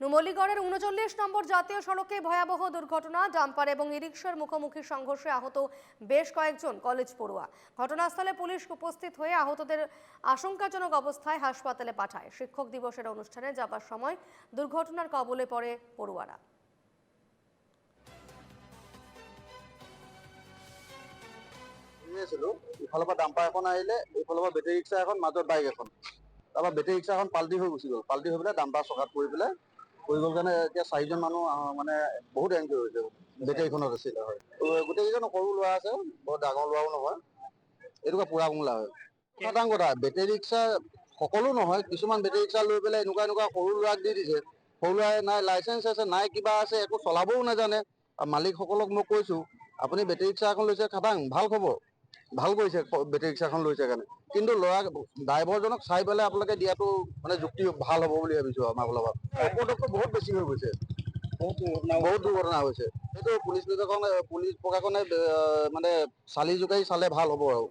নুমলীগড়ের ৩৯ নম্বর জাতীয় সড়কে ভয়াবহ দুর্ঘটনা। ডাম্পার এবং ই-রিকশার মুখোমুখি সংঘর্ষে আহত বেশ কয়েকজন কলেজ পড়ুয়া। ঘটনাস্থলে পুলিশ উপস্থিত হয়ে আহতদের আশঙ্কাজনক অবস্থায় হাসপাতালে পাঠায়। শিক্ষক দিবসের অনুষ্ঠানে যাবার সময় দুর্ঘটনার কবলে পড়ে পড়ুয়ারা। ইফালৰ পৰা ডাম্পাৰ এখন আহিলে, এইফালৰ পৰা বেটেৰী ৰিক্সা এখন, মাজত বাইক এখন। তাৰপৰা বেটেৰী ৰিক্সাখন পাল্টি হৈ গুচি গ'ল। পাল্টি হৈ পেলাই ডাম্পাৰ চকাত পৰি গ'ল কাৰণে এতিয়া 4জন মানুহ মানে বহুত এনজয় হৈছে। বেটেৰীখনত আছিলে হয়। গোটেইকেইজন সৰু ল'ৰা আছে, বৰ ডাঙৰ ল'ৰাও নহয়। এইটো পুৰা কোমলা হয়। সাধাৰণ কথা, বেটেৰী ৰিক্সা সকলো নহয়, কিছুমান বেটেৰী ৰিক্সা লৈ পেলাই এনেকুৱা সৰু ল'ৰাক দি দিছে। সৰু ল'ৰাই নাই লাইচেন্স আছে, নাই কিবা আছে, একো চলাবও নাজানে। মালিকসকলক মই কৈছো, আপুনি বেটেৰী ৰিক্সা এখন লৈছে খাটাং, ভাল খবৰ, ভাল কৰিছে বেটেৰী ৰিক্সাখন লৈছে কাৰণে। কিন্তু ল'ৰা ড্ৰাইভাৰজনক চাই পেলাই আপোনালোকে দিয়াটো মানে যুক্তি ভাল হ'ব বুলি ভাবিছো আমাৰ ফালৰ পৰা। অপদত্ব বহুত বেছি হৈ গৈছে, বহুত দুৰ্ঘটনা হৈছে। সেইটো পুলিচ প্ৰশাসনে মানে চালি জোকাৰি চালে ভাল হ'ব আৰু।